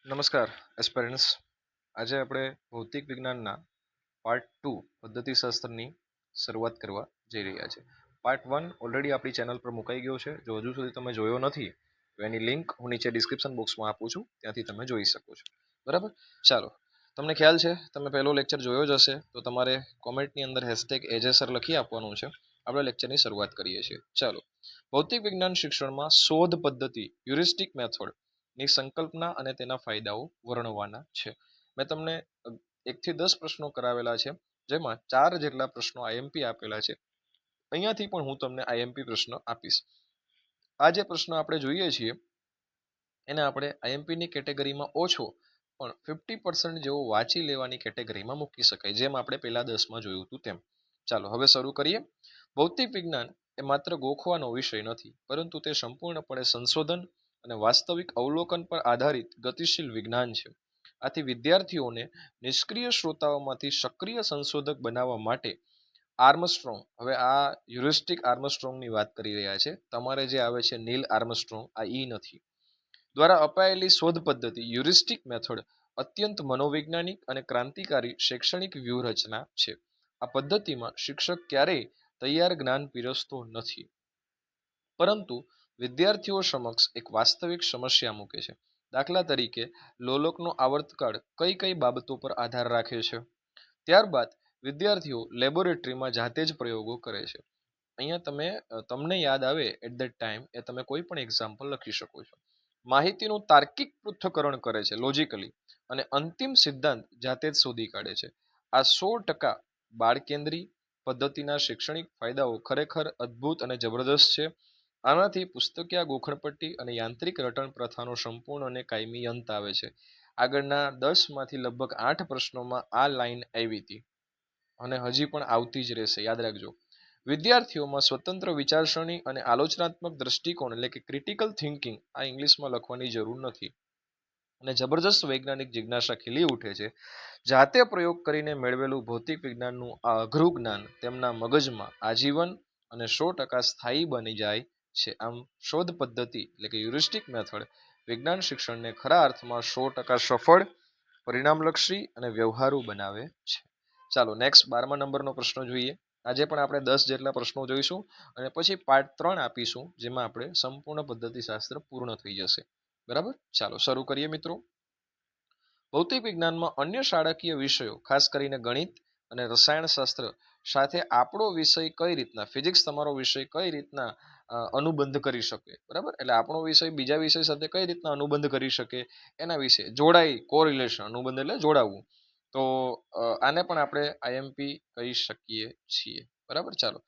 નમસ્કાર એસ્પિરન્ટ્સ. આજે આપણે ભૌતિક વિજ્ઞાનના પાર્ટ 2 પદ્ધતિશાસ્ત્રની શરૂઆત કરવા જઈ રહ્યા છે. પાર્ટ 1 ઓલરેડી આપણી ચેનલ પર મુકાઈ ગયો છે. જો હજુ સુધી તમે જોયો નથી તો એની લિંક હું નીચે ડિસ્ક્રિપ્શન બોક્સમાં આપું છું, ત્યાંથી તમે જોઈ શકો છો. બરાબર, ચાલો. તમને ખ્યાલ છે, તમે પહેલો લેક્ચર જોયો જ હશે, તો તમારે કોમેન્ટની અંદર #એજેસર લખી આપવાનું છે. આપણે લેક્ચરની શરૂઆત કરીએ છીએ. ચાલો. ભૌતિક વિજ્ઞાન શિક્ષણમાં શોધ પદ્ધતિ હ્યુરિસ્ટિક મેથડ ની સંકલ્પના અને તેના ફાયદાઓ વર્ણવવાના છે. મેં તમને 1 થી 10 પ્રશ્નો કરાવેલા છે, જેમાં 4 જેટલા પ્રશ્નો આઈએમપી આપેલા છે. અહીંયાથી પણ હું તમને આઈએમપી પ્રશ્ન આપીશ. આ જે પ્રશ્ન આપણે જોઈએ છીએ એને આપણે આઈએમપી ની કેટેગરીમાં ઓછો પણ 50% જેવો વાંચી લેવાની કેટેગરીમાં મૂકી શકાય, જેમ આપણે પહેલા 10માં જોયું હતું તેમ. ચાલો હવે શરૂ કરીએ. ભૌતિક વિજ્ઞાન એ માત્ર ગોખવાનો વિષય નથી, પરંતુ તે સંપૂર્ણપણે સંશોધન અને વાસ્તવિક અવલોકન પર આધારિત ગતિશીલ વિજ્ઞાન છે. આથી વિદ્યાર્થીઓને નિષ્ક્રિય શ્રોતાઓમાંથી સક્રિય સંશોધક બનાવવા માટે આર્મસ્ટ્રોંગ, હવે આ હ્યુરિસ્ટિક આર્મસ્ટ્રોંગની વાત કરી રહ્યા છે, તમારે જે આવે છે નીલ આર્મસ્ટ્રોંગ, આ નથી, દ્વારા અપાયેલી શોધ પદ્ધતિ હ્યુરિસ્ટિક મેથડ અત્યંત મનોવૈજ્ઞાનિક અને ક્રાંતિકારી શૈક્ષણિક વ્યૂહરચના છે. આ પદ્ધતિમાં શિક્ષક ક્યારેય તૈયાર જ્ઞાન પીરસતો નથી, પરંતુ વિદ્યાર્થીઓ સમક્ષ એક વાસ્તવિક સમસ્યા મૂકે છે. દાખલા તરીકે, લોલકનો આવર્તકાળ કઈ કઈ બાબતો પર આધાર રાખે છે. ત્યારબાદ વિદ્યાર્થીઓ લેબોરેટરીમાં જાતે જ પ્રયોગો કરે છે. અહીંયા તમને યાદ આવે એટ ધેટ ટાઈમ એ તમે કોઈ પણ એક્ઝામ્પલ લખી શકો છો. માહિતીનું તાર્કિક પૃથ્થકરણ કરે છે લોજિકલી, અને અંતિમ સિદ્ધાંત જાતે જ શોધી કાઢે છે. આ 100% બાળકેન્દ્રી પદ્ધતિના શૈક્ષણિક ફાયદાઓ ખરેખર અદ્ભુત અને જબરદસ્ત છે. આનાથી પુસ્તકીય ગોખણપટ્ટી અને યાંત્રિક રટણ પ્રથાનો સંપૂર્ણ અને કાયમી અંત આવે છે. આગળના 10 માંથી લગભગ 8 પ્રશ્નોમાં આ લાઈન આવી હતી અને હજી પણ આવતી જ રહેશે, યાદ રાખજો. વિદ્યાર્થીઓમાં સ્વતંત્ર વિચારસરણી અને આલોચનાત્મક દ્રષ્ટિકોણ એટલે કે ક્રિટિકલ થિંકિંગ, આ ઇંગ્લિશમાં લખવાની જરૂર નથી, અને જબરજસ્ત વૈજ્ઞાનિક જિજ્ઞાસા ખીલી ઉઠે છે. જાતે પ્રયોગ કરીને મેળવેલું ભૌતિક વિજ્ઞાનનું આ અઘરું જ્ઞાન તેમના મગજમાં આજીવન અને 100% સ્થાયી બની જાય છે. આમ શોધ પદ્ધતિ એટલે કે હ્યુરિસ્ટિક મેથડ વિજ્ઞાન શિક્ષણને ખરા અર્થમાં 100% સફળ, પરિણામલક્ષી અને વ્યવહારુ બનાવે છે. ચાલો નેક્સ્ટ 12મા નંબરનો પ્રશ્ન જોઈએ. આજે પણ આપણે 10 જેટલા પ્રશ્નો જોઈશું અને પછી પાર્ટ 3 આપીશું, જેમાં આપણે સંપૂર્ણ પદ્ધતિશાસ્ત્ર પૂર્ણ થઈ જશે. બરાબર, ચાલો શરૂ કરીએ મિત્રો. ભૌતિક વિજ્ઞાનમાં અન્ય શાળાકીય વિષયો, ખાસ કરીને ગણિત અને રસાયણશાસ્ત્ર સાથે આપણો વિષય કઈ રીતના, ફિઝિક્સ તમારો વિષય કઈ રીતના અનુબંધ કરી શકે. બરાબર, એટલે આપણો વિષય બીજા વિષય સાથે કઈ રીતના અનુબંધ કરી શકે એના વિશે જોડાઈ, કોરિલેશન, અનુબંધ એટલે જોડાવવું. તો આને પણ આપણે આઈએમપી કહી શકીએ છીએ. બરાબર, ચાલો.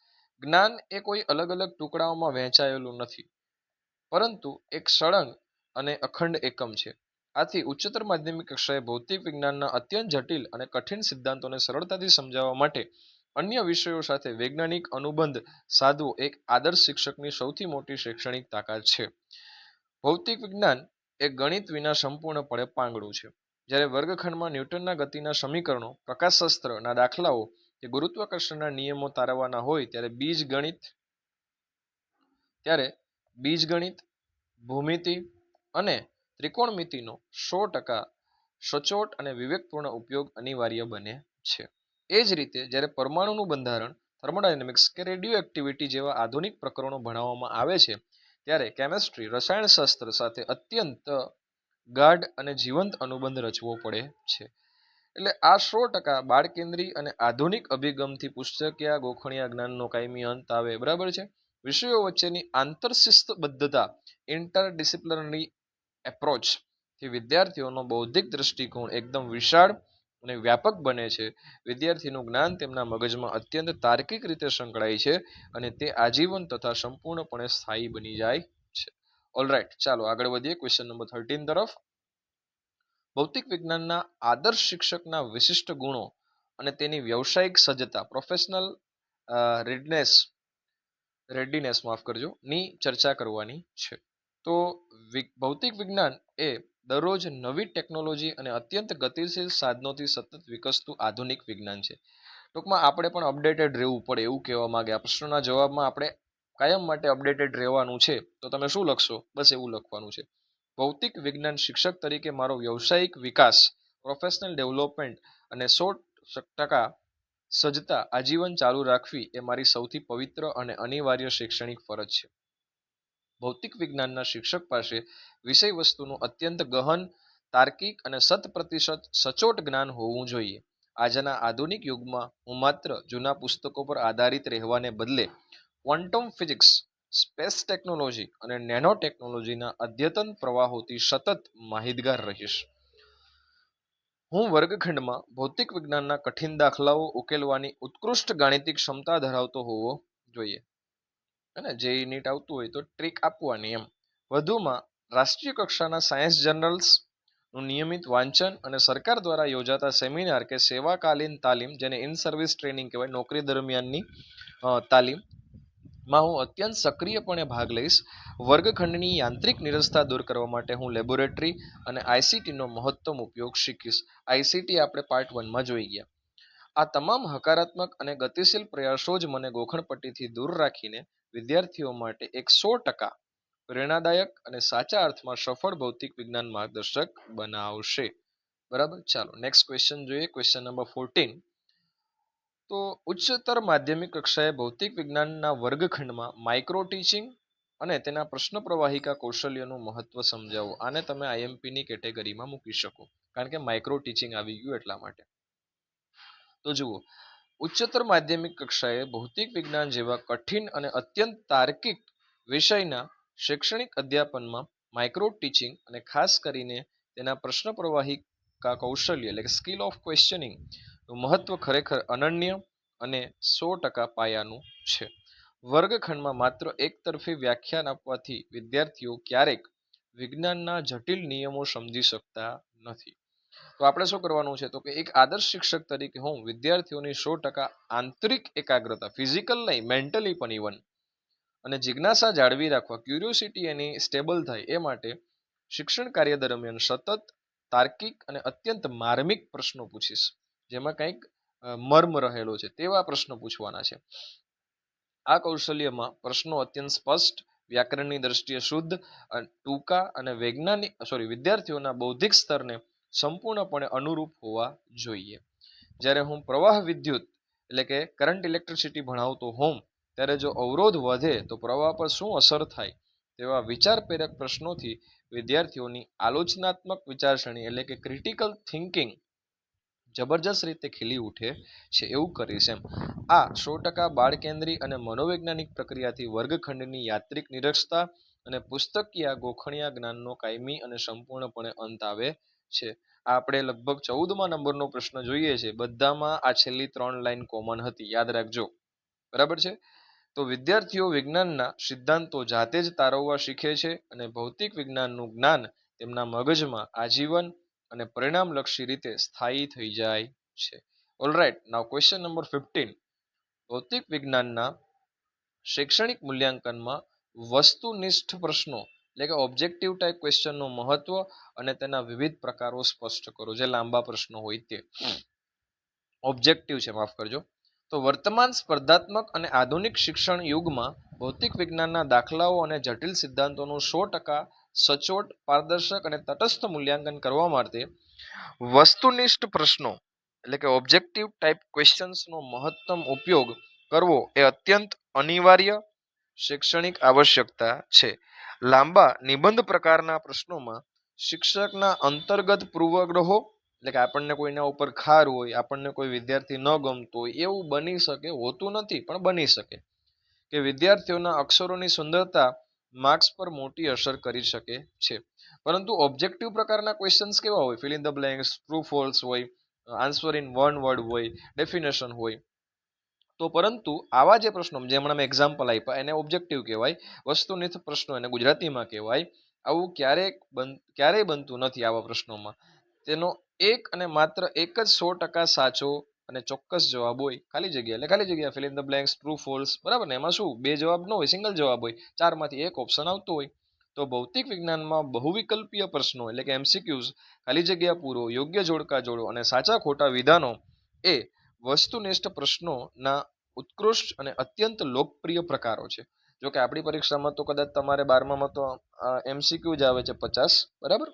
જ્ઞાન એ કોઈ અલગ અલગ ટુકડાઓમાં વહેંચાયેલું નથી, પરંતુ એક સળંગ અને અખંડ એકમ છે. આથી ઉચ્ચતર માધ્યમિક કક્ષાએ ભૌતિક વિજ્ઞાનના અત્યંત જટિલ અને કઠિન સિદ્ધાંતોને સરળતાથી સમજાવવા માટે અન્ય વિષયો સાથે વૈજ્ઞાનિક અનુબંધ સાધવો એક આદર્શ શિક્ષકની સૌથી મોટી શૈક્ષણિક તાકાત છે. ભૌતિક વિજ્ઞાન એ ગણિત વિના સંપૂર્ણપણે પાંગળું છે. જ્યારે વર્ગખંડમાં ન્યૂટનના ગતિના સમીકરણો, પ્રકાશશાસ્ત્રના દાખલાઓ કે ગુરુત્વાકર્ષણના નિયમો તારવવાના હોય, ત્યારે બીજગણિત, ભૂમિતિ અને ત્રિકોણમિતિનો 100% સચોટ અને વિવેકપૂર્ણ ઉપયોગ અનિવાર્ય બને છે. એ જ રીતે જ્યારે પરમાણુનું બંધારણ, થર્મોડાયનેમિક્સ કે રેડિયો એક્ટિવિટી જેવા આધુનિક પ્રકરણો ભણાવવામાં આવે છે, ત્યારે કેમેસ્ટ્રી, રસાયણશાસ્ત્ર સાથે અત્યંત ગાઢ અને જીવંત અનુબંધ રચવો પડે છે. એટલે આ 100% બાળકેન્દ્રી અને આધુનિક અભિગમથી પુસ્તકીય ગોખણીય જ્ઞાનનો કાયમી અંત આવે. બરાબર છે. વિષયો વચ્ચેની આંતરશિસ્તબદ્ધતા, ઇન્ટરડિસિપ્લિનરી એપ્રોચ થી વિદ્યાર્થીઓનો બૌદ્ધિક દ્રષ્ટિકોણ એકદમ વિશાળ અને વ્યાપક બને છે. વિદ્યાર્થીનું જ્ઞાન તેમના મગજમાં અત્યંત તાર્કિક રીતે સંકળાય છે અને તે આજીવન તથા સંપૂર્ણપણે સ્થાયી બની જાય છે. ઓલરાઈટ, ચાલો આગળ વધીએ ક્વેશ્ચન નંબર 13 તરફ. ભૌતિક વિજ્ઞાનના આદર્શ શિક્ષકના વિશિષ્ટ ગુણો અને તેની વ્યવસાયિક સજ્જતા, પ્રોફેશનલ રેડીનેસ ની ચર્ચા કરવાની છે. તો ભૌતિક વિજ્ઞાન એ દરરોજ નવી ટેકનોલોજી અને અત્યંત ગતિશીલ સાધનોથી સતત વિકસતું આધુનિક વિજ્ઞાન છે. ટૂંકમાં આપણે પણ અપડેટેડ રહેવું પડે એવું કહેવા માંગે. આ પ્રશ્નના જવાબમાં આપણે કાયમ માટે અપડેટેડ રહેવાનું છે, તો તમે શું લખશો? બસ એવું લખવાનું છે. ભૌતિક વિજ્ઞાન શિક્ષક તરીકે મારો વ્યવસાયિક વિકાસ, પ્રોફેશનલ ડેવલપમેન્ટ અને 100% સજ્જતા આજીવન ચાલુ રાખવી એ મારી સૌથી પવિત્ર અને અનિવાર્ય શૈક્ષણિક ફરજ છે. ભૌતિક વિજ્ઞાનના શિક્ષક પાસે વિષય વસ્તુનું અત્યંત ગહન, તાર્કિક અને 100% સચોટ જ્ઞાન હોવું જોઈએ. આજના આધુનિક યુગમાં હું માત્ર જૂના પુસ્તકો પર આધારિત રહેવાને બદલે ક્વોન્ટમ ફિઝિક્સ, સ્પેસ ટેકનોલોજી અને નેનો ટેકનોલોજીના અદ્યતન પ્રવાહોથી સતત માહિતગાર રહીશ. હું વર્ગખંડમાં ભૌતિક વિજ્ઞાનના કઠિન દાખલાઓ ઉકેલવાની ઉત્કૃષ્ટ ગાણિતિક ક્ષમતા ધરાવતો હોવો જોઈએ. અને જે નીટ આવતું હોય તો ટ્રીક આપવાની એમ. વધુમાં રાષ્ટ્રીય કક્ષાના સાયન્સ જર્નલ્સનું નિયમિત વાંચન અને સરકાર દ્વારા યોજાતા સેમિનાર કે સેવાકાલીન તાલીમ, જેને ઇન સર્વિસ ટ્રેનિંગ કહેવાય, નોકરી દરમિયાનની તાલીમમાં હું અત્યંત સક્રિયપણે ભાગ લઈશ. વર્ગખંડની યાંત્રિક નિરસતા દૂર કરવા માટે હું લેબોરેટરી અને આઈસીટીનો મહત્તમ ઉપયોગ શીખીશ. આઈસીટી આપણે પાર્ટ 1માં જોઈ ગયા. આ તમામ હકારાત્મક અને ગતિશીલ પ્રયાસો જ મને ગોખણપટ્ટીથી દૂર રાખીને વિદ્યાર્થીઓ માટે એક 100% પ્રેરણાદાયક અને સાચા અર્થમાં સફળ ભૌતિક વિજ્ઞાન માર્ગદર્શક બનાવશે. બરાબર, ચાલો નેક્સ્ટ ક્વેશ્ચન જોઈએ. Question number 14. તો ઉચ્ચતર માધ્યમિક કક્ષાએ ભૌતિક વિજ્ઞાનના વર્ગખંડમાં માઇક્રો ટીચિંગ અને તેના પ્રશ્ન પ્રવાહિકા કૌશલ્યનું મહત્વ સમજાવો. આને તમે આઈએમપીની કેટેગરીમાં મૂકી શકો, કારણ કે માઇક્રો ટીચિંગ આવી ગયું એટલા માટે. તો જુઓ, ઉચ્ચતર માધ્યમિક કક્ષાએ ભૌતિક વિજ્ઞાન જેવા કઠિન અને અત્યંત તાર્કિક વિષયના શૈક્ષણિક અધ્યાપનમાં માઇક્રો ટીચિંગ અને ખાસ કરીને તેના પ્રશ્ન પ્રવાહિકા કૌશલ્ય એટલે કે સ્કિલ ઓફ ક્વેશ્ચનિંગ નું મહત્વ ખરેખર અનન્ય અને 100% પાયાનું છે. વર્ગખંડમાં માત્ર એકતરફી વ્યાખ્યાન આપવાથી વિદ્યાર્થીઓ ક્યારેક વિજ્ઞાનના જટિલ નિયમો સમજી શકતા નથી. તો આપણે શું કરવાનું છે, તો કે એક આદર્શ શિક્ષક તરીકે હું વિદ્યાર્થીઓની 100% આંતરિક એકાગ્રતા, ફિઝિકલ નહીં, મેન્ટલી પણ ઇવન, અને જિજ્ઞાસા જાળવી રાખવા, ક્યુરિયોસિટી એની સ્ટેબલ થાય એ માટે શિક્ષણ કાર્ય દરમિયાન સતત તાર્કિક અને અત્યંત માર્મિક પ્રશ્નો પૂછીશ, જેમાં કંઈક મર્મ રહેલો છે તેવા પ્રશ્નો પૂછવાના છે. આ કૌશલ્યમાં પ્રશ્નો અત્યંત સ્પષ્ટ, વ્યાકરણની દ્રષ્ટિએ શુદ્ધ, ટૂંકા અને વિદ્યાર્થીઓના બૌદ્ધિક સ્તરને સંપૂર્ણપણે અનુરૂપ હોવા જોઈએ. જ્યારે હું પ્રવાહ વિદ્યુત એટલે કે કરંટ ઇલેક્ટ્રિસિટી ભણાવતો હોઉં ત્યારે જો અવરોધ વધે તો પ્રવાહ પર શું અસર થાય તેવા વિચાર પ્રેરક પ્રશ્નોથી વિદ્યાર્થીઓની આલોચનાત્મક વિચારસરણી એટલે કે ક્રિટિકલ થિંકિંગ જબરજસ્ત રીતે ખીલી ઉઠે છે એવું કરીશ એમ. આ 100% બાળકેન્દ્રી અને મનોવૈજ્ઞાનિક પ્રક્રિયાથી વર્ગખંડની યાત્રિક નિરક્ષતા અને પુસ્તકીય ગોખણિયા જ્ઞાનનો કાયમી અને સંપૂર્ણપણે અંત આવે છે. આપણે લગભગ 14મા નંબરનો પ્રશ્ન જોઈએ છે, બધામાં આ છેલ્લી 3 લાઈન કોમન હતી, યાદ રાખજો. બરાબર છે. તો વિદ્યાર્થીઓ વિજ્ઞાનના સિદ્ધાંતો જાતે જ તારવવા શીખે છે અને ભૌતિક વિજ્ઞાનનું જ્ઞાન તેમના મગજમાં આજીવન અને પરિણામલક્ષી રીતે સ્થાયી થઈ જાય છે. ઓલરાઈટ, નાઉ ક્વેશ્ચન નંબર 15. ભૌતિક વિજ્ઞાનના શૈક્ષણિક મૂલ્યાંકનમાં વસ્તુનિષ્ઠ પ્રશ્નો એટલે કે ઓબ્જેક્ટિવ ટાઈપ ક્વેશ્ચનનું મહત્વ અને તેના વિવિધ પ્રકારો સ્પષ્ટ કરો. જે લાંબા પ્રશ્નો હોય તે ઓબ્જેક્ટિવ છે, માફ કરજો. તો વર્તમાન સ્પર્ધાત્મક અને આધુનિક શિક્ષણ યુગમાં ભૌતિક વિજ્ઞાનના દાખલાઓ અને જટિલ સિદ્ધાંતોનું 100% સચોટ, પારદર્શક અને તટસ્થ મૂલ્યાંકન કરવા માટે વસ્તુનિષ્ઠ પ્રશ્નો એટલે કે ઓબ્જેક્ટિવ ટાઈપ ક્વેશ્ચન્સનો મહત્તમ ઉપયોગ કરવો એ અત્યંત અનિવાર્ય શૈક્ષણિક આવશ્યકતા છે. લાંબા નિબંધ પ્રકારના પ્રશ્નોમાં શિક્ષકના અંતર્ગત પૂર્વગ્રહો એટલે કે આપણને કોઈના ઉપર ખાર હોય, આપણને કોઈ વિદ્યાર્થી ન ગમતો હોય એવું બની શકે, હોતું નથી પણ બની શકે કે વિદ્યાર્થીઓના અક્ષરોની સુંદરતા માર્ક્સ પર મોટી અસર કરી શકે છે. પરંતુ ઓબ્જેક્ટિવ પ્રકારના ક્વેશ્ચન્સ કેવા હોય? Fill in the blanks, true false હોય, આન્સર ઇન વન વર્ડ હોય, ડેફિનેશન હોય. તો પરંતુ આવા જે પ્રશ્નો જે હમણાં મેં એક્ઝામ્પલ આપ્યા એને ઓબ્જેક્ટિવ કહેવાય, વસ્તુનિષ્ઠ પ્રશ્નો એને ગુજરાતીમાં કહેવાય. આવું ક્યારેય બનતું નથી આવા પ્રશ્નોમાં. તેનો એક અને માત્ર એક જ 100% સાચો અને ચોક્કસ જવાબ હોય. ખાલી જગ્યા એટલે ખાલી જગ્યા, fill in the blanks, true false, બરાબર ને? એમાં શું બે જવાબ ન હોય, સિંગલ જવાબ હોય, 4માંથી એક ઓપ્શન આવતો હોય. તો ભૌતિક વિજ્ઞાનમાં બહુવિકલ્પીય પ્રશ્નો એટલે કે એમસીક્યુઝ, ખાલી જગ્યા પૂરો, યોગ્ય જોડકા જોડો અને સાચા ખોટા વિધાનો એ વસ્તુનિષ્ઠ પ્રશ્નોના ઉત્કૃષ્ટ અને અત્યંત લોકપ્રિય પ્રકારો છે. જો કે આપણી પરીક્ષામાં તો કદાચ તમારે 12માં તો MCQ જ આવે છે 50, બરાબર.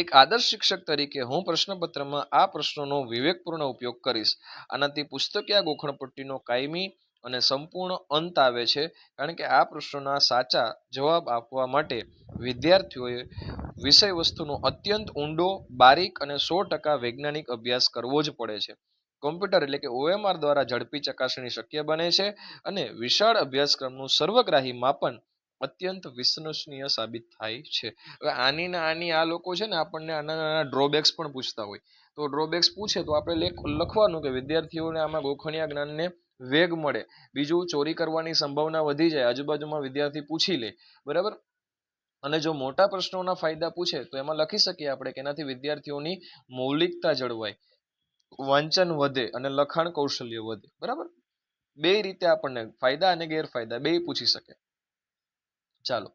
એક આદર્શ શિક્ષક તરીકે હું પ્રશ્નપત્રમાં આ પ્રશ્નોનો વિવેકપૂર્ણ ઉપયોગ કરીશ. આનાથી પુસ્તકીય ગોખણપટ્ટીનો કાયમી અને સંપૂર્ણ અંત આવે છે, કારણ કે આ પ્રશ્નોના સાચા જવાબ આપવા માટે વિદ્યાર્થીઓએ વિષય વસ્તુનો અત્યંત ઊંડો, બારીક અને 100% વૈજ્ઞાનિક અભ્યાસ કરવો જ પડે છે. કોમ્પ્યુટર એટલે કે OMR દ્વારા ઝડપી ચકાસણી શક્ય બને છે અને વિશાળ અભ્યાસક્રમનું સર્વગ્રાહી માપન અત્યંત વિશ્વસનીય સાબિત થાય છે. હવે આની આ લોકો છે ને આપણને આના નાના ડ્રોબેક્સ પણ પૂછતા હોય, તો ડ્રોબેક્સ પૂછે તો આપણે લખવાનું કે વિદ્યાર્થીઓને આમાં ગોખણિયા જ્ઞાનને વેગ મળે. બીજું, ચોરી કરવાની સંભાવના વધી જાય, આજુબાજુમાં વિદ્યાર્થી પૂછી લે, બરાબર. અને જો મોટા પ્રશ્નોના ફાયદા પૂછે તો એમાં લખી શકીએ આપણે કે એનાથી વિદ્યાર્થીઓની મૌલિકતા જળવાય, વાંચન વધે અને લખાણ કૌશલ્ય વધે, બરાબર. બે રીતે આપણને ફાયદા અને ગેરફાયદા બે પૂછી શકે. ચાલો,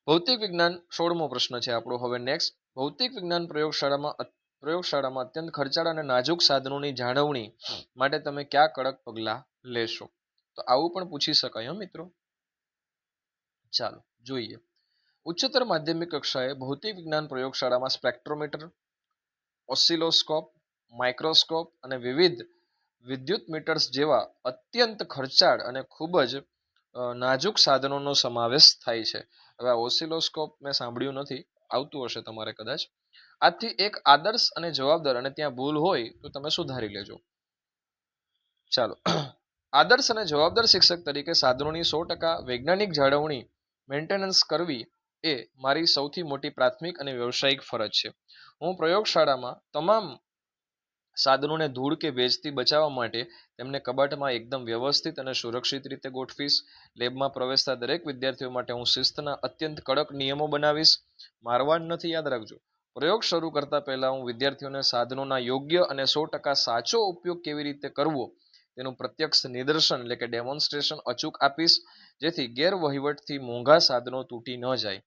ભૌતિક વિજ્ઞાન 16મો પ્રશ્ન છે આપણો. હવે નેક્સ્ટ, ભૌતિક વિજ્ઞાન પ્રયોગશાળામાં અત્યંત ખર્ચાળ અને નાજુક સાધનોની જાળવણી માટે તમે કયા કડક પગલાં લેશો? તો આવું પણ પૂછી શકાય મિત્રો. ચાલો જોઈએ. ઉચ્ચતર માધ્યમિક કક્ષાએ ભૌતિક વિજ્ઞાન પ્રયોગશાળામાં સ્પેક્ટ્રોમીટર, ઓસિલોસ્કોપ, માઇક્રોસ્કોપ અને વિવિધ વિદ્યુત મીટર્સ જેવા અત્યંત ખર્ચાળ અને ખૂબ જ નાજુક સાધનોનો સમાવેશ થાય છે. હવે આ ઓસિલોસ્કોપ મેં સાંભળ્યું નથી, આવતું હશે તમારે કદાચ. આથી એક આદર્શ અને જવાબદાર, અને ત્યાં ભૂલ હોય તો તમે સુધારી લેજો. ચાલો, આદર્શ અને જવાબદાર શિક્ષક તરીકે સાધનોની 100% વૈજ્ઞાનિક જાળવણી મેન્ટેનન્સ કરવી એ મારી સૌથી મોટી પ્રાથમિક અને વ્યવસાયિક ફરજ છે. હું પ્રયોગશાળામાં તમામ સાધનોને ધૂળ કે ભેજથી બચાવવા માટે તેમને કબાટમાં એકદમ વ્યવસ્થિત અને સુરક્ષિત રીતે ગોઠવીશ. લેબમાં પ્રવેશતા દરેક વિદ્યાર્થીઓ માટે હું શિસ્તના અત્યંત કડક નિયમો બનાવીશ. મારવા નથી, યાદ રાખજો. પ્રયોગ શરૂ કરતા પહેલા હું વિદ્યાર્થીઓને સાધનોના યોગ્ય અને 100% સાચો ઉપયોગ કેવી રીતે કરવો તેનું પ્રત્યક્ષ નિદર્શન એટલે કે ડેમોન્સ્ટ્રેશન અચૂક આપીશ, જેથી ગેરવહીવટથી મોંઘા સાધનો તૂટી ન જાય.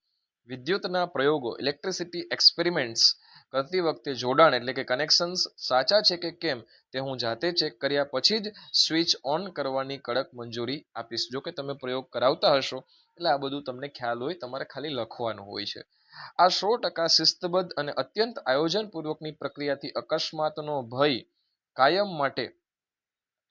વિદ્યુતના પ્રયોગો ઇલેક્ટ્રિસિટી એક્સપેરિમેન્ટ્સ કરતી વખતે જોડાણ એટલે કે કનેક્શન્સ સાચા છે કે કેમ તે હું જાતે ચેક કર્યા પછી જ સ્વિચ ઓન કરવાની કડક મંજૂરી આપીશ. જો કે તમે પ્રયોગ કરાવતા હશો એટલે આ બધું તમને ખ્યાલ હોય, તમારે ખાલી લખવાનું હોય છે. આ 100% શિસ્તબદ્ધ અને અત્યંત આયોજનપૂર્વકની પ્રક્રિયાથી અકસ્માતનો ભય કાયમ માટે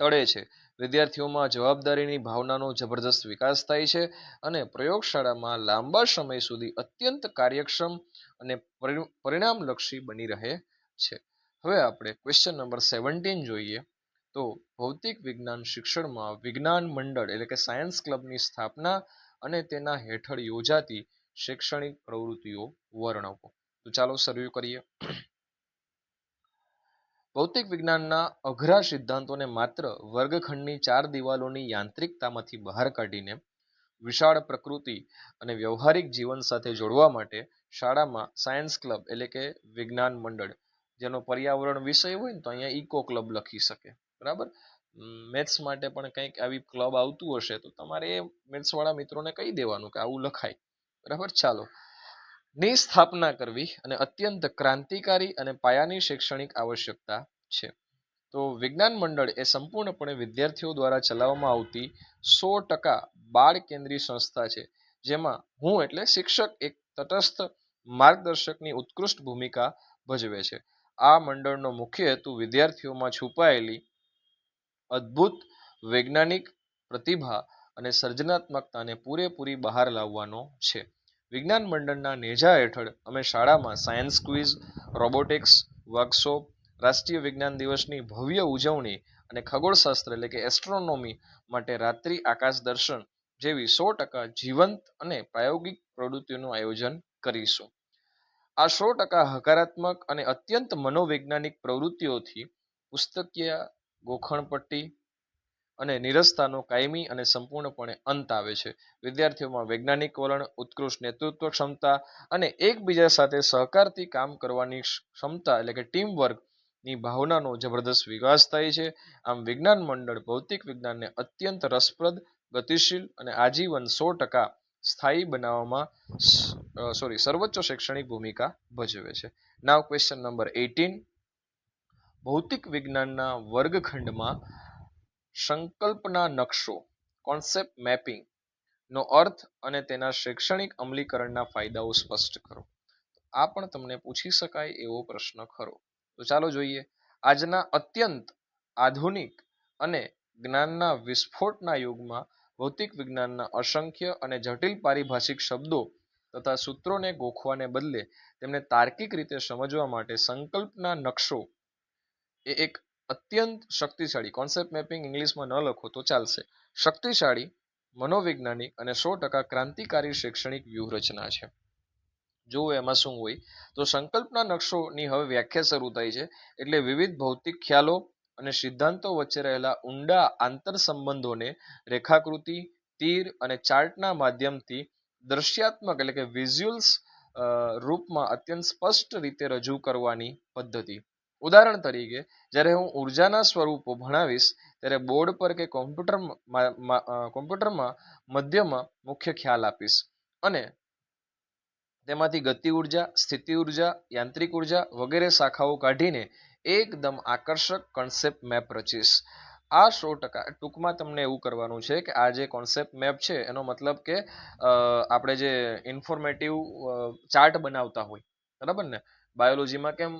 ટળે છે. વિદ્યાર્થીઓમાં જવાબદારીની ભાવનાનો જબરદસ્ત વિકાસ થાય છે અને પ્રયોગશાળામાં લાંબા સમય સુધી અત્યંત કાર્યક્ષમ અને પરિણામલક્ષી બની રહે છે. હવે આપણે ક્વેશ્ચન નંબર 17 જોઈએ. તો ભૌતિક વિજ્ઞાન શિક્ષણમાં વિજ્ઞાન મંડળ એટલે કે સાયન્સ ક્લબની સ્થાપના અને તેના હેઠળ યોજાતી શૈક્ષણિક પ્રવૃત્તિઓ વર્ણવો. તો ચાલો શરૂ કરીએ. ભૌતિક વિજ્ઞાનના અઘરા સિદ્ધાંતોને માત્ર વર્ગખંડની 4 દિવાલોની યાંત્રિકતામાંથી બહાર કાઢીને વિશાળ પ્રકૃતિ અને વ્યવહારિક જીવન સાથે જોડવા માટે શાળામાં સાયન્સ ક્લબ એટલે કે વિજ્ઞાન મંડળ, જેનો પર્યાવરણ વિષય હોય ને તો અહીંયા ઇકો ક્લબ લખી શકે, બરાબર. મેથ્સ માટે પણ કંઈક આવી ક્લબ આવતું હશે તો તમારે એ મેથ્સ વાળા મિત્રોને કહી દેવાનું કે આવું લખાય, બરાબર. ચાલો, ની સ્થાપના કરવી અને અત્યંત ક્રાંતિકારી અને પાયાની શૈક્ષણિક આવશ્યકતા છે. તો વિજ્ઞાન મંડળ એ સંપૂર્ણપણે વિદ્યાર્થીઓ દ્વારા ચલાવવામાં આવતી 100% બાળ કેન્દ્રીય સંસ્થા છે, જેમાં હું એટલે શિક્ષક એક તટસ્થ માર્ગદર્શકની ઉત્કૃષ્ટ ભૂમિકા ભજવે છે. આ મંડળનો મુખ્ય હેતુ વિદ્યાર્થીઓમાં છુપાયેલી અદ્ભુત વૈજ્ઞાનિક પ્રતિભા અને સર્જનાત્મકતાને પૂરેપૂરી બહાર લાવવાનો છે. વિજ્ઞાન મંડળના નેજા હેઠળ અમે શાળામાં સાયન્સ ક્વિઝ, રોબોટિક્સ વર્કશોપ, રાષ્ટ્રીય વિજ્ઞાન દિવસની ભવ્ય ઉજવણી અને ખગોળશાસ્ત્ર એટલે કે એસ્ટ્રોનોમી માટે રાત્રિ આકાશ દર્શન જેવી 100% જીવંત અને પ્રાયોગિક પ્રવૃત્તિઓનું આયોજન કરીશું. આ 100% હકારાત્મક અને અત્યંત મનોવૈજ્ઞાનિક પ્રવૃત્તિઓથી પુસ્તકીય ગોખણપટ્ટી અને નિરસ્તાનો કાયમી અને સંપૂર્ણપણે અંત આવે છે. વિદ્યાર્થીઓમાં વૈજ્ઞાનિક વલણ, ઉત્કૃષ્ટ નેતૃત્વ ક્ષમતા અને એકબીજા સાથે સહકારથી કામ કરવાની ક્ષમતા એટલે કે ટીમ વર્કની ભાવનાનો જબરદસ્ત વિકાસ થાય છે. આમ વિજ્ઞાન મંડળ ભૌતિક વિજ્ઞાનને અત્યંત રસપ્રદ, ગતિશીલ અને આજીવન 100% સ્થાયી બનાવવામાં સર્વોચ્ચ શૈક્ષણિક ભૂમિકા ભજવે છે. નાવ ક્વેશ્ચન નંબર 18. ભૌતિક વિજ્ઞાનના વર્ગખંડમાં સંકલ્પના નકશો કોન્સેપ્ટ મેપિંગ નો અર્થ અને તેના શૈક્ષણિક અમલીકરણના ફાયદાઓ સ્પષ્ટ કરો. આ પણ તમને પૂછી શકાય એવો પ્રશ્ન ખરો. તો ચાલો જોઈએ. આજના અત્યંત આધુનિક અને જ્ઞાનના વિસ્ફોટના યુગમાં ભૌતિક વિજ્ઞાનના અસંખ્ય અને જટિલ પારિભાષિક શબ્દો તથા સૂત્રોને ગોખવાને બદલે તેમને તાર્કિક રીતે સમજવા માટે સંકલ્પના નકશો એ એક અત્યંત શક્તિશાળી, કોન્સેપ્ટ મેપિંગ ઇંગ્લિશમાં ન લખો તો ચાલશે, શક્તિશાળી મનોવૈજ્ઞાનિક અને 100% ક્રાંતિકારી શૈક્ષણિક વ્યૂહરચના છે. જો એમાં શું હોય તો સંકલ્પના નકશોની હવે વ્યાખ્યા શરૂ થાય છે. એટલે વિવિધ ભૌતિક ખ્યાલો અને સિદ્ધાંતો વચ્ચે રહેલા ઊંડા આંતર સંબંધોને રેખાકૃતિ, તીર અને ચાર્ટના માધ્યમથી દ્રશ્યાત્મક એટલે કે વિઝ્યુઅલ્સ રૂપમાં અત્યંત સ્પષ્ટ રીતે રજૂ કરવાની પદ્ધતિ. ઉદાહરણ તરીકે જ્યારે હું ઉર્જાના સ્વરૂપો ભણાવીશ ત્યારે બોર્ડ પર કે કોમ્પ્યુટરમાં મધ્યમાં મુખ્ય ખ્યાલ આપીશ અને તેમાંથી ગતિ ઉર્જા, સ્થિતિ ઉર્જા, યાંત્રિક ઉર્જા વગેરે શાખાઓ કાઢીને એકદમ આકર્ષક કોન્સેપ્ટ મેપ રચીશ. આ 100% ટૂંકમાં તમને એવું કરવાનું છે કે આ જે કોન્સેપ્ટ મેપ છે એનો મતલબ કે આપણે જે ઇન્ફોર્મેટિવ ચાર્ટ બનાવતા હોય, બરાબર ને, બાયોલોજીમાં કેમ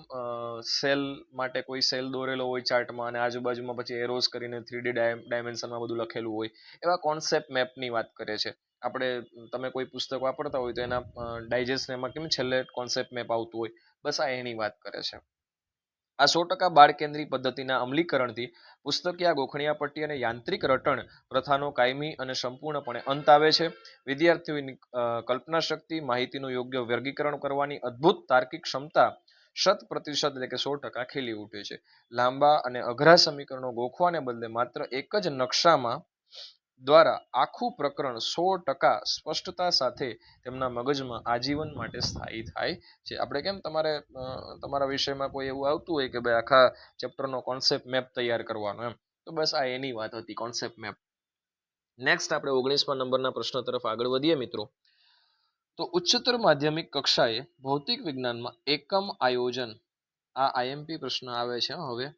સેલ માટે કોઈ સેલ દોરેલો હોય ચાર્ટમાં અને આજુબાજુમાં પછી એરોસ કરીને 3D ડાયમેન્શનમાં બધું લખેલું હોય, એવા કોન્સેપ્ટ મેપની વાત કરે છે. આપણે તમે કોઈ પુસ્તક વાપરતા હોય તો એના ડાયજેસ્ટ એમાં કેમ છેલ્લે કોન્સેપ્ટ મેપ આવતું હોય, બસ આ એની વાત કરે છે. આ 100% બાળ કેન્દ્રી પદ્ધતિના અમલીકરણથી પુસ્તકીય ગોખણિયા પટ્ટી અને યાંત્રિક રટણ પ્રથાનો કાયમી અને સંપૂર્ણપણે અંત આવે છે. વિદ્યાર્થીઓની કલ્પના શક્તિ, માહિતીનું યોગ્ય વર્ગીકરણ કરવાની અદ્ભુત તાર્કિક ક્ષમતા 100% એટલે કે 100% ખીલી ઉઠે છે. લાંબા અને અઘરા સમીકરણો ગોખવાને બદલે માત્ર એક જ નકશામાં દ્વારા આખું પ્રકરણ 100% સ્પષ્ટતા સાથે તેમના મગજમાં આજીવન માટે સ્થાયી થાય છે. આપણે કેમ તમારા વિષયમાં કોઈ એવું આવતું હોય કે ભાઈ આખા ચેપ્ટરનો કોન્સેપ્ટ મેપ તૈયાર કરવાનો એમ, તો બસ આ એની વાત હતી, કોન્સેપ્ટ મેપ. નેક્સ્ટ આપણે 19મા નંબરના પ્રશ્ન તરફ આગળ વધીએ મિત્રો. તો ઉચ્ચતર માધ્યમિક કક્ષાએ ભૌતિક વિજ્ઞાનમાં એકમ આયોજન, આ આઈએમપી પ્રશ્ન આવે છે હવે,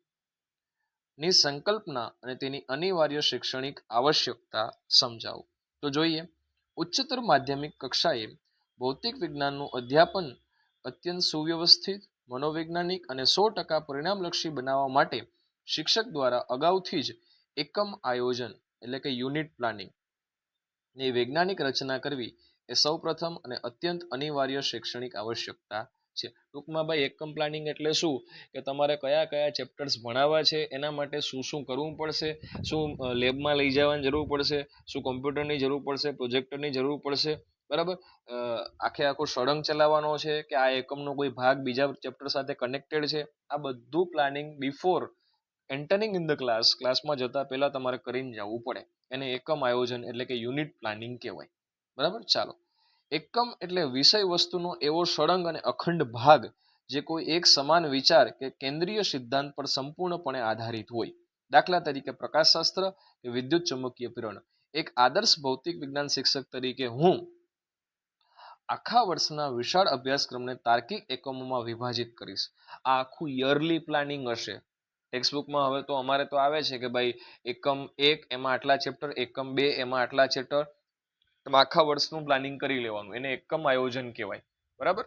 ની સંકલ્પના અને તેની અનિવાર્ય શૈક્ષણિક આવશ્યકતા સમજાવો. તો જોઈએ, ઉચ્ચતર માધ્યમિક કક્ષાએ ભૌતિક વિજ્ઞાનનું અધ્યાપન અત્યંત સુવ્યવસ્થિત, મનોવૈજ્ઞાનિક અને 100% પરિણામલક્ષી બનાવવા માટે શિક્ષક દ્વારા અગાઉથી જ એકમ આયોજન એટલે કે યુનિટ પ્લાનિંગ ની વૈજ્ઞાનિક રચના કરવી એ સૌપ્રથમ અને અત્યંત અનિવાર્ય શૈક્ષણિક આવશ્યકતા છે. ટૂંકમાં ભાઈ એકમ પ્લાનિંગ એટલે શું કે તમારે કયા કયા ચેપ્ટર્સ ભણાવવા છે, એના માટે શું શું કરવું પડશે, શું લેબમાં લઈ જવાની જરૂર પડશે, શું કોમ્પ્યુટરની જરૂર પડશે, પ્રોજેક્ટરની જરૂર પડશે, બરાબર, આખો સળંગ ચલાવવાનો છે કે આ એકમનો કોઈ ભાગ બીજા ચેપ્ટર સાથે કનેક્ટેડ છે, આ બધું planning before entering in the ક્લાસમાં જતા પહેલા તમારે કરીને જવું પડે. એને એકમ આયોજન એટલે કે યુનિટ પ્લાનિંગ કહેવાય. બરાબર, ચાલો. એકમ એટલે વિષય વસ્તુનો એવો સળંગ અને અખંડ ભાગ જે કોઈ એક સમાન વિચાર કે કેન્દ્રીય સિદ્ધાંત પર સંપૂર્ણપણે આધારિત હોય. દાખલા તરીકે પ્રકાશશાસ્ત્ર કે વિદ્યુત ચુંબકીય પ્રેરણ. એક આદર્શ ભૌતિક વિજ્ઞાન શિક્ષક તરીકે હું આખા વર્ષના વિશાળ અભ્યાસક્રમને તાર્કિક એકમોમાં વિભાજિત કરીશ. આ આખું યરલી પ્લાનિંગ હશે. ટેક્સ્ટબુકમાં હવે તો અમારે તો આવે છે કે ભાઈ એકમ 1 એમાં આટલા ચેપ્ટર, એકમ 2 એમાં આટલા ચેપ્ટર, આખા વર્ષનું પ્લાનિંગ કરી લેવાનું, એને એકમ આયોજન કહેવાય. બરાબર,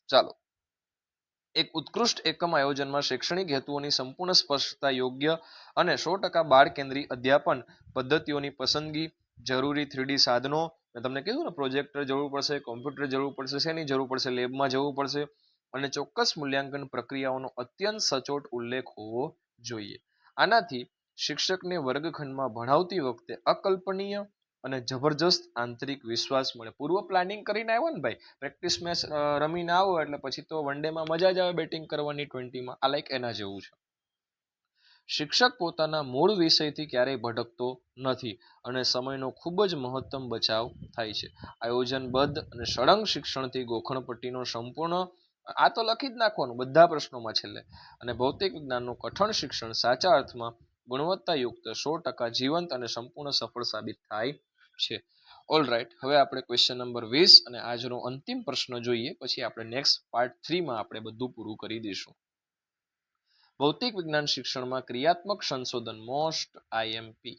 ચાલો. એક ઉત્કૃષ્ટ એકમ આયોજનમાં શૈક્ષણિક હેતુઓની સંપૂર્ણ સ્પષ્ટતા, યોગ્ય અને 100% બાળ કેન્દ્રી અધ્યાપન પદ્ધતિઓની પસંદગી, જરૂરી 3D સાધનો, મેં તમને કીધું ને પ્રોજેક્ટર જરૂર પડશે, કોમ્પ્યુટર જરૂર પડશે, શેની જરૂર પડશે, લેબમાં જવું પડશે, અને ચોક્કસ મૂલ્યાંકન પ્રક્રિયાઓનો અત્યંત સચોટ ઉલ્લેખ હોવો જોઈએ. આનાથી શિક્ષકને વર્ગખંડમાં ભણાવતી વખતે અકલ્પનીય અને જબરજસ્ત આંતરિક વિશ્વાસ મળે. પૂર્વ પ્લાનિંગ કરીને આવ્યો ને ભાઈ, પ્રેક્ટિસ મેચ રમીને આવો એટલે પછી તો વન ડેમાં મજા જ આવે બેટિંગ કરવાની 20માં. આ લાઈક એના જેવું છે. શિક્ષક પોતાના મૂળ વિષયથી ક્યારેય ભટકતો નથી અને સમયનો ખૂબ જ મહત્તમ બચાવ થાય છે. આયોજનબદ્ધ અને સળંગ શિક્ષણથી ગોખણપટ્ટીનો સંપૂર્ણ, આ તો લખી જ નાખવાનું બધા પ્રશ્નોમાં છેલ્લે, અને ભૌતિક વિજ્ઞાનનું કઠણ શિક્ષણ સાચા અર્થમાં ગુણવત્તાયુક્ત, 100% જીવંત અને સંપૂર્ણ સફળ સાબિત થાય છે. ઓલ રાઈટ, હવે આપણે ક્વેશ્ચન નંબર 20 અને આજનો અંતિમ પ્રશ્ન જોઈએ, પછી આપણે નેક્સ્ટ પાર્ટ 3માં આપણે બધું પૂરું કરી દઈશું. ભૌતિક વિજ્ઞાન શિક્ષણમાં ક્રિયાત્મક સંશોધન, મોસ્ટ આઈએમપી.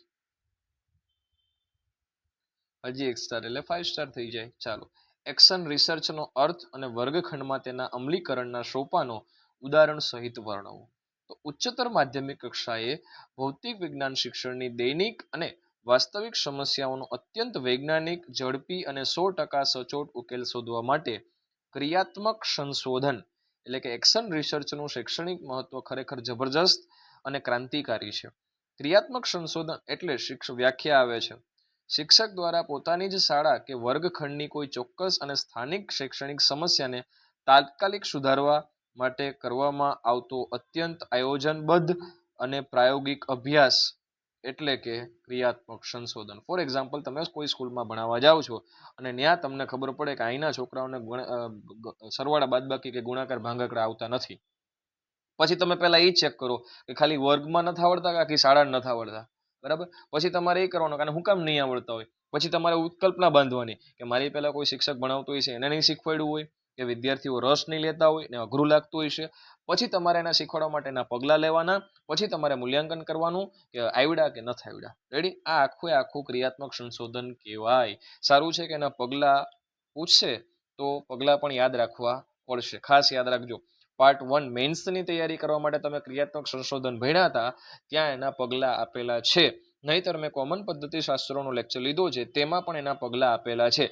હજી એક સ્ટાર એટલે 5 સ્ટાર થઈ જાય. ચાલો, એક્શન રિસર્ચનો અર્થ અને વર્ગખંડમાં તેના અમલીકરણના સોપાનો ઉદાહરણ સહિત વર્ણવો. તો ઉચ્ચતર માધ્યમિક કક્ષાએ ભૌતિક વિજ્ઞાન શિક્ષણની દૈનિક અને વાસ્તવિક સમસ્યાઓનો અત્યંત વૈજ્ઞાનિક, ઝડપી અને 100% સચોટ ઉકેલ શોધવા માટે ક્રિયાત્મક સંશોધન એટલે કે એક્શન રિસર્ચનું શૈક્ષણિક મહત્વ ખરેખર જબરજસ્ત અને ક્રાંતિકારી છે. ક્રિયાત્મક સંશોધન એટલે વ્યાખ્યા આવે છે શિક્ષક દ્વારા પોતાની જ શાળા કે વર્ગખંડની કોઈ ચોક્કસ અને સ્થાનિક શૈક્ષણિક સમસ્યાને તાત્કાલિક સુધારવા માટે કરવામાં આવતો અત્યંત આયોજનબદ્ધ અને પ્રાયોગિક અભ્યાસ એટલે કે ક્રિયાત્મક સંશોધન. ફોર એક્ઝામ્પલ, તમે કોઈ સ્કૂલમાં ભણાવવા જાઓ છો અને ત્યાં તમને ખબર પડે કે અહીંના છોકરાઓને સરવાળા બાદબાકી કે ગુણાકાર ભાગાકાર આવતા નથી. પછી તમે પહેલા એ ચેક કરો કે ખાલી વર્ગમાં નથી આવડતા કે આખી શાળા નથી આવડતા, બરાબર. પછી તમારે એ કરવાનું કે હું કામ નહીં આવડતા હોય. પછી તમારે ઉત્કલ્પના બાંધવાની કે મારી પહેલા કોઈ શિક્ષક ભણાવતો હોય છે એને નહીં શીખવાડ્યું હોય, કે વિદ્યાર્થીઓ રસ નહીં લેતા હોય ને અઘરું લાગતું હોય છે. પછી તમારે એના શીખવાડવા માટેના પગલાં લેવાના. પછી તમારે મૂલ્યાંકન કરવાનું કે આવડ્યા કે નથી આવડ્યા. રેડી? આ આખું ક્રિયાત્મક સંશોધન કહેવાય. સારું છે કે એના પગલાં પૂછશે તો પગલાં પણ યાદ રાખવા પડશે. ખાસ યાદ રાખજો, પાર્ટ 1 મેન્સની તૈયારી કરવા માટે તમે ક્રિયાત્મક સંશોધન ભણ્યા હતા, ત્યાં એના પગલાં આપેલા છે. નહીતર મેં કોમન પદ્ધતિ શાસ્ત્રોનો લેક્ચર લીધો છે, તેમાં પણ એના પગલાં આપેલા છે.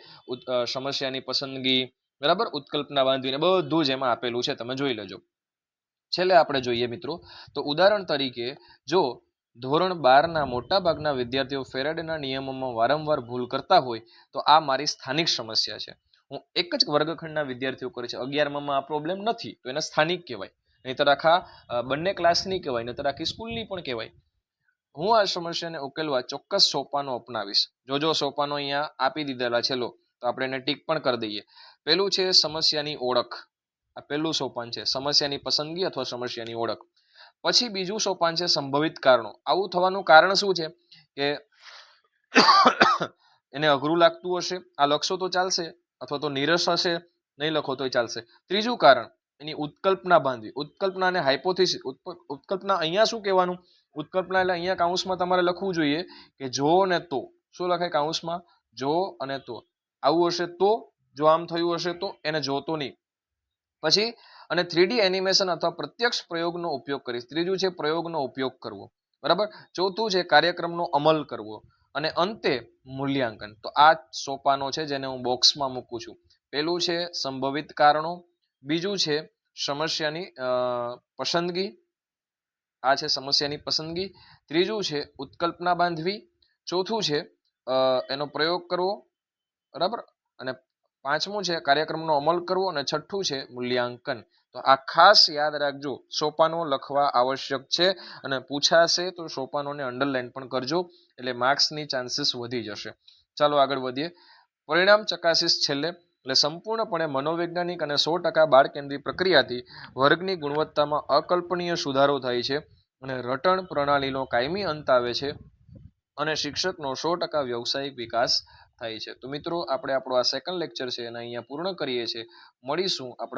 સમસ્યાની પસંદગી, બરાબર, ઉત્કલ્પના બાંધીને બધું જ એમાં આપેલું છે, તમે જોઈ લેજો. છેલ્લે આપણે જોઈએ મિત્રો તો ઉદાહરણ તરીકે જો ધોરણ 12ના મોટા ભાગના વિદ્યાર્થીઓ ફેરાડેના નિયમોમાં વારંવાર ભૂલ કરતા હોય તો આ મારી સ્થાનિક સમસ્યા છે. હું એક જ વર્ગખંડના વિદ્યાર્થીઓ કરે છે, 11માં આ પ્રોબ્લેમ નથી તો એને સ્થાનિક કહેવાય. નહીતર આખા બંને ક્લાસની કહેવાય, નહીતર આખી સ્કૂલની પણ કહેવાય. હું આ સમસ્યાને ઉકેલવા ચોક્કસ સોપાનો અપનાવીશ. જો સોપાનો અહીંયા આપી દીધેલા છે, લો તો આપણે એને ટીક પણ કરી દઈએ. પેલું છે સમસ્યાની ઓળખ. આ પહેલું સોપાન છે, સમસ્યાની પસંદગી અથવા સમસ્યાની ઓળખ. પછી બીજું સોપાન છે સંભવિત કારણો. આવું થવાનું કારણ શું છે કે એને અઘરું લાગતું હશે, આ લખશો તો ચાલશે, અથવા તો નિરસ હશે, નહીં લખો તોય ચાલશે. ત્રીજું કારણ, એની ઉત્કલ્પના બાંધવી. ઉત્કલ્પના અને હાઇપોથિસિસ. ઉત્કલ્પના અહીંયા શું કહેવાનું? ઉત્કલ્પના એટલે અહીંયા કાઉન્સમાં તમારે લખવું જોઈએ કે જો ને તો. શું લખાય કાઉન્સમાં? જો અને તો. આવું હશે તો, જો આમ થયું હશે તો, એને જો તો નહીં. પછી અને 3D એનિમેશન અથવા પ્રત્યક્ષ પ્રયોગનો ઉપયોગ કરીશ. ત્રીજું છે પ્રયોગનો ઉપયોગ કરવો, બરાબર. ચોથું છે કાર્યક્રમનો અમલ કરવો અને અંતે મૂલ્યાંકન. તો આ સોપાનો છે જેને હું બોક્સમાં મૂકું છું. પેલું છે સંભવિત કારણો, બીજું છે સમસ્યાની પસંદગી, આ છે સમસ્યાની પસંદગી. ત્રીજું છે ઉત્કલ્પના બાંધવી. ચોથું છે એનો પ્રયોગ કરવો, બરાબર. અને પાંચમું છે કાર્યક્રમનો અમલ કરવો અને છઠ્ઠું છે મૂલ્યાંકન. તો આ ખાસ યાદ રાખજો, સોપાનો લખવા આવશ્યક છે અને પૂછાશે તો સોપાનોને અંડરલાઈન પણ કરજો, એટલે માર્ક્સની ચાન્સીસ વધી જશે. ચાલો આગળ વધીએ. પરિણામ ચકાસીસ છેલ્લે. એટલે સંપૂર્ણપણે મનોવૈજ્ઞાનિક અને 100% બાળકેન્દ્રી પ્રક્રિયાથી વર્ગની ગુણવત્તામાં અકલ્પનીય સુધારો થાય છે અને રટણ પ્રણાલીનો કાયમી અંત આવે છે અને શિક્ષકનો 100% વ્યવસાયિક વિકાસ થાય છે. તો મિત્રો આપણે આપણો આ સેકન્ડ લેક્ચર છે એને અહીંયા પૂર્ણ કરીએ છીએ. મળીશું આપણા